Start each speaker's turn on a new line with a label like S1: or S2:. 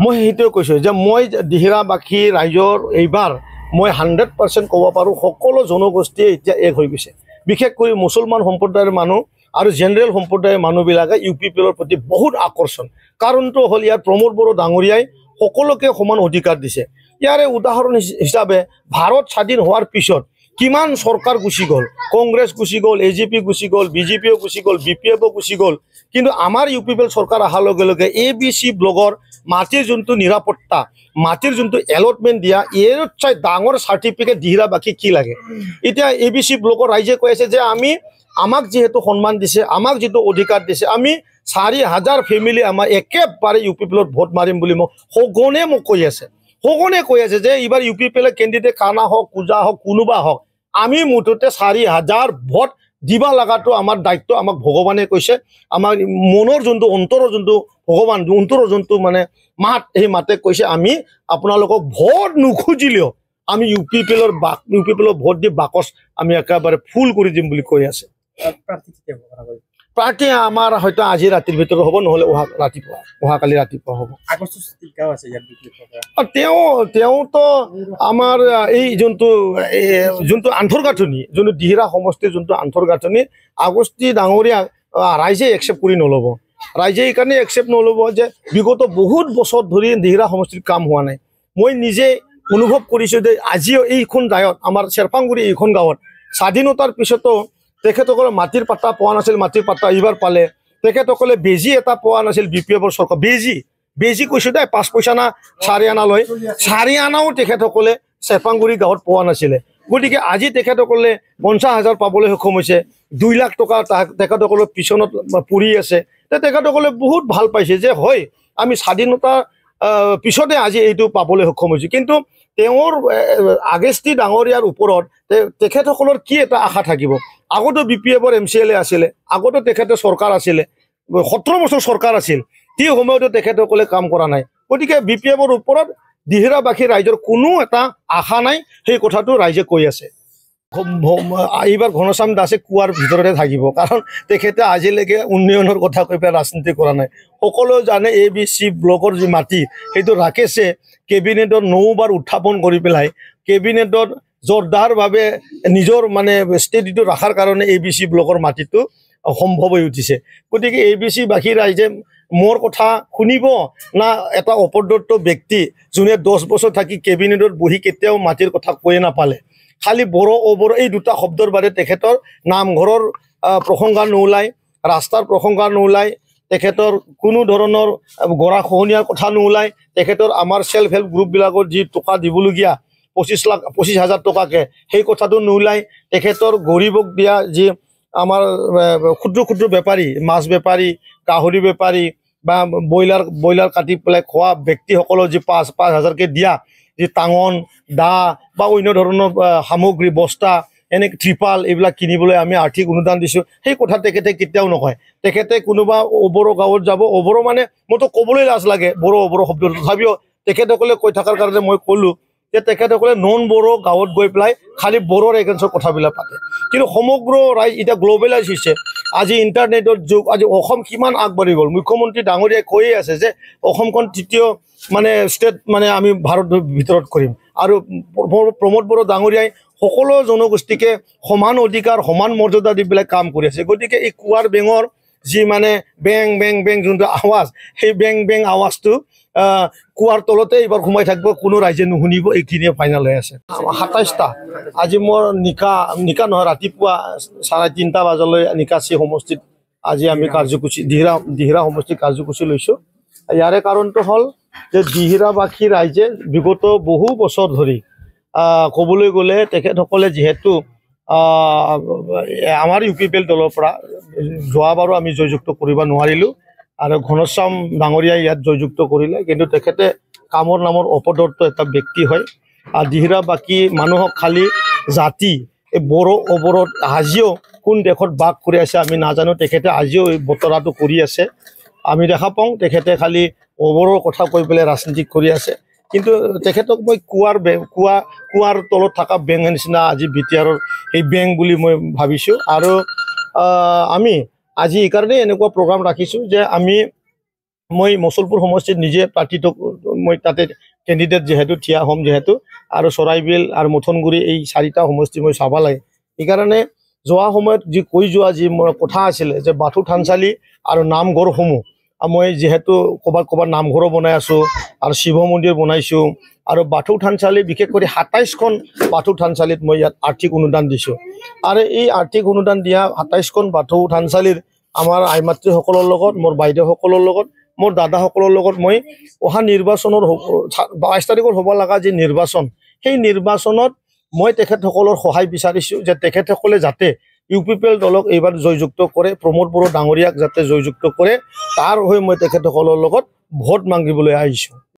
S1: মই সেইটোৱে কৈছোঁ যে মই দিহিৰাবাসী ৰাইজৰ এইবাৰ মই 100% ক'ব পাৰোঁ সকলো জনগোষ্ঠীয়ে এতিয়া এক হৈ গৈছে বিশেষকৈ মুছলমান সম্প্ৰদায়ৰ মানুহ আৰু জেনেৰেল সম্প্ৰদায়ৰ মানুহবিলাকে UPPLৰ প্ৰতি বহুত আকৰ্ষণ কাৰণটো হ'ল ইয়াৰ প্ৰমোদ বড়ো ডাঙৰীয়াই সকলোকে সমান অধিকাৰ দিছে ইয়াৰে উদাহৰণ হিচাপে ভাৰত স্বাধীন হোৱাৰ পিছত কিমান চৰকাৰ গুচি গ'ল কংগ্ৰেছ গুচি গ'ল AGP গুচি গ'ল BJPও গুচি গ'ল BPFও গুচি গ'ল কিন্তু আমাৰ UPPL চৰকাৰ অহাৰ লগে লগে ABC ব্লকৰ মাটিৰ যোনটো নিৰাপত্তা মাটিৰ যোনটো এলটমেণ্ট দিয়া ইয়াৰ চাই ডাঙৰ চাৰ্টিফিকেট দিহিৰাবাসী কি লাগে এতিয়া ABC ব্লকৰ ৰাইজে কৈ আছে যে আমাক যেহেতু সন্মান দিছে আমাক যেটো অধিকাৰ দিছে আমি 4000 ফ্যামিলি আমাৰ একেবাৰে UPPLত ভোট মাৰিম বুলি মোক কৈ আছে সকনে কৈ আছে যে এইবাৰ UPPL কেণ্ডিডেট কানা হওক পূজা হওক কোনোবা হওক আমি মুঠতে 4000 ভোট দিবা লাগাটো আমাৰ দায়িত্ব আমাক ভগৱানে কৈছে আমাৰ মনৰ যোনটো অন্তৰৰ যোনটো ভগৱান অন্তৰৰ যোনটো মানে মাত এই মাতে কৈছে আমি আপোনালোকক ভোট নুখুজিলেও আমি UPPLৰ ভোট দি বাকচ আমি একেবাৰে ফুল কৰি দিম বুলি কৈ আছে প্ৰাৰ্থী আমাৰ হয়তো আজি ৰাতিৰ ভিতৰত হ'ব নহলে কালি ৰাতিপুৱা হ'ব তেওঁতো আমাৰ এই যোনটো আন্তৰ্গাঁথনি যোনটো দিহিৰা সমষ্টিৰ যোনটো আন্তৰ্গাঁথনি আগষ্টি ডাঙৰীয়া ৰাইজে একচেপ্ট কৰি নল'ব ৰাইজে এইকাৰণে একচেপ্ট নল'ব যে বিগত বহুত বছৰ ধৰি দিহিৰা সমষ্টিৰ কাম হোৱা নাই মই নিজে অনুভৱ কৰিছোঁ যে আজিও এইখন গাঁৱত আমাৰ চেৰপাংগুৰি এইখন গাঁৱত স্বাধীনতাৰ পিছতো তেখেতসকলে মাটিৰ পাট্টা পোৱা নাছিল মাটিৰ পাট্টা এইবাৰ পালে তেখেতসকলে বেজি এটা পোৱা নাছিল BPFৰ চৰকাৰ বেজি কৈছোঁ দে 5 পইচা না 4 আনা লয় 4 আনাও তেখেতসকলে চেৰপাংগুৰি গাঁৱত পোৱা নাছিলে গতিকে আজি তেখেতসকলে 50,000 পাবলৈ সক্ষম হৈছে 2 লাখ টকা তেখেতসকলৰ পিছনত পৰি আছে তেখেতসকলে বহুত ভাল পাইছে যে হয় আমি স্বাধীনতা পিছতে আজি এইটো পাবলৈ সক্ষম হৈছোঁ কিন্তু তেওঁৰ আগষ্টি ডাঙৰীয়াৰ ওপৰত তেখেতসকলৰ কি এটা আশা থাকিব আগতো BPFৰ MCLA আছিলে আগতো তেখেতে চৰকাৰ আছিলে 17 বছৰ চৰকাৰ আছিল সেই সময়তো তেখেতসকলে কাম কৰা নাই গতিকে BPFৰ ওপৰত দিহিৰাবাসী ৰাইজৰ কোনো এটা আশা নাই সেই কথাটো ৰাইজে কৈ আছে এইবাৰ ঘনশ্যাম দাসে কুৱাৰ ভিতৰতে থাকিব কাৰণ তেখেতে আজিলৈকে উন্নয়নৰ কথা কৈ পেলাই ৰাজনীতি কৰা নাই সকলো জানে ABC ব্লকৰ যি মাটি সেইটো ৰাকেশে কেবিনেটৰ 9 বাৰ উত্থাপন কৰি পেলাই কেবিনেটৰ জোৰদাৰভাৱে নিজৰ মানে ষ্টেডিটো ৰাখাৰ কাৰণে ABC ব্লকৰ মাটিটো সম্ভৱ হৈ উঠিছে গতিকে ABC বাসী ৰাইজে মোৰ কথা শুনিব না এটা অপদত্ত ব্যক্তি যোনে 10 বছৰ থাকি কেবিনেটত বহি কেতিয়াও মাটিৰ কথা কৈ নাপালে খালি বড়ো অবড়ো এই দুটা শব্দৰ বাৰে তেখেতৰ নামঘৰৰ প্ৰসংগা নোলাই ৰাস্তাৰ প্ৰসংগা নোলাই তেখেতৰ কোনো ধৰণৰ গৰাখহনীয়াৰ কথা নোলাই তেখেতৰ আমাৰ সেলফ হেল্প গ্ৰুপবিলাকৰ যি টকা দিবলগীয়া 25,000 টকাকে সেই কথাটো নোলাই তেখেতৰ গৰীবক দিয়া যি আমাৰ ক্ষুদ্ৰ বেপাৰী মাছ বেপাৰী গাহৰি বেপাৰী বা ব্ৰইলাৰ কাটি পেলাই খোৱা ব্যক্তিসকলৰ যি 5,000কে দিয়া যি টাঙন দা বা অন্য ধৰণৰ সামগ্ৰী বস্তা এনে ত্ৰিপাল এইবিলাক কিনিবলৈ আমি আৰ্থিক অনুদান দিছোঁ সেই কথা তেখেতে কেতিয়াও নকয় তেখেতে কোনোবা অবড়ো গাঁৱত যাব অবড়ো মানে মইতো ক'বলৈ লাজ লাগে অবড়ো শব্দ তথাপিও তেখেতসকলে কৈ থকাৰ কাৰণে মই ক'লোঁ যে তেখেতসকলে নন বড়ো গাঁৱত গৈ পেলাই খালি বড়োৰ এগেইনষ্টৰ কথাবিলাক পাতে কিন্তু সমগ্ৰ ৰাইজ এতিয়া গ্ল'বেলাইজ হৈছে আজি ইণ্টাৰনেটৰ যুগ আজি অসম কিমান আগবাঢ়ি গ'ল মুখ্যমন্ত্ৰী ডাঙৰীয়াই কৈয়ে আছে যে অসমখন তৃতীয় মানে ষ্টেট মানে আমি ভাৰতৰ ভিতৰত কৰিম আৰু প্ৰমোদ বড়ো ডাঙৰীয়াই সকলো জনগোষ্ঠীকে সমান অধিকাৰ সমান মৰ্যাদা দি পেলাই কাম কৰি আছে গতিকে এই কুৱাৰ বেঙৰ যি মানে বেং বেং বেং যোনটো আৱাজ সেই বেং বেং আৱাজটো কুৱাৰ তলতে এইবাৰ সোমাই থাকিব কোনো ৰাইজে নুশুনিব এইখিনিয়ে ফাইনেল হৈ আছে 27টা আজি মোৰ নিকা নহয় ৰাতিপুৱা 3:30 বজালৈ নিকাচি সমষ্টিত আজি আমি কাৰ্যসূচী দিহিৰা সমষ্টিত কাৰ্যসূচী লৈছোঁ ইয়াৰে কাৰণটো হ'ল যে দিহিৰাবাসী ৰাইজে বিগত বহু বছৰ ধৰি ক'বলৈ গ'লে তেখেতসকলে যিহেতু আমাৰ UPPL দলৰ পৰা যোৱাবাৰো আমি জয়যুক্ত কৰিব নোৱাৰিলোঁ আৰু ঘনশ্যাম ডাঙৰীয়াই ইয়াত জয়যুক্ত কৰিলে কিন্তু তেখেতে কামৰ নামৰ অপদৰ্থ এটা ব্যক্তি হয় আৰু দিহিৰাবাসী মানুহক খালি জাতি এই বড়ো অবড়োত আজিও কোন দেশত বাস কৰি আছে আমি নাজানো তেখেতে আজিও এই বতৰাটো কৰি আছে আমি দেখা পাওঁ তেখেতে খালি অবড়োৰ কথা কৈ পেলাই ৰাজনীতি কৰি আছে কিন্তু তেখেতক মই কুৱাৰ তলত থকা বেংক নিচিনা আজি BTRৰ এই বেংক বুলি মই ভাবিছোঁ আৰু আমি আজি এইকাৰণে এনেকুৱা প্ৰগ্ৰাম ৰাখিছোঁ যে আমি মই মচলপুৰ সমষ্টিত নিজে প্ৰাৰ্থিত মই তাতে কেণ্ডিডেট যিহেতু থিয়া হ'ম যিহেতু আৰু চৰাইবিল আৰু মথনগুৰি এই 4টা সমষ্টি মই চাব লাগে সেইকাৰণে যোৱা সময়ত যি কৈ যোৱা যি মোৰ কথা আছিলে যে বাথৌ থানচালি আৰু নামঘৰসমূহ মই যিহেতু ক'ৰবাত নামঘৰো বনাই আছোঁ আৰু শিৱ মন্দিৰ বনাইছোঁ আৰু বাথৌ থানচালি বিশেষ কৰি 27খন বাথৌ থানচালিত মই ইয়াত আৰ্থিক অনুদান দিছোঁ আৰু এই আৰ্থিক অনুদান দিয়া 27খন বাথৌ থানচালিৰ আমাৰ আই মাতৃসকলৰ লগত মোৰ বাইদেউসকলৰ লগত মোৰ দাদাসকলৰ লগত মই অহা নিৰ্বাচনৰ 22 তাৰিখৰ হ'ব লগা যি নিৰ্বাচন সেই নিৰ্বাচনত মই তেখেতসকলৰ সহায় বিচাৰিছোঁ যে তেখেতসকলে যাতে UPPL দলক এইবাৰ জয়যুক্ত কৰে প্ৰমোদ বড়ো ডাঙৰীয়াক যাতে জয়যুক্ত কৰে তাৰ হৈ মই তেখেতসকলৰ লগত ভোট মাগিবলৈ আহিছোঁ।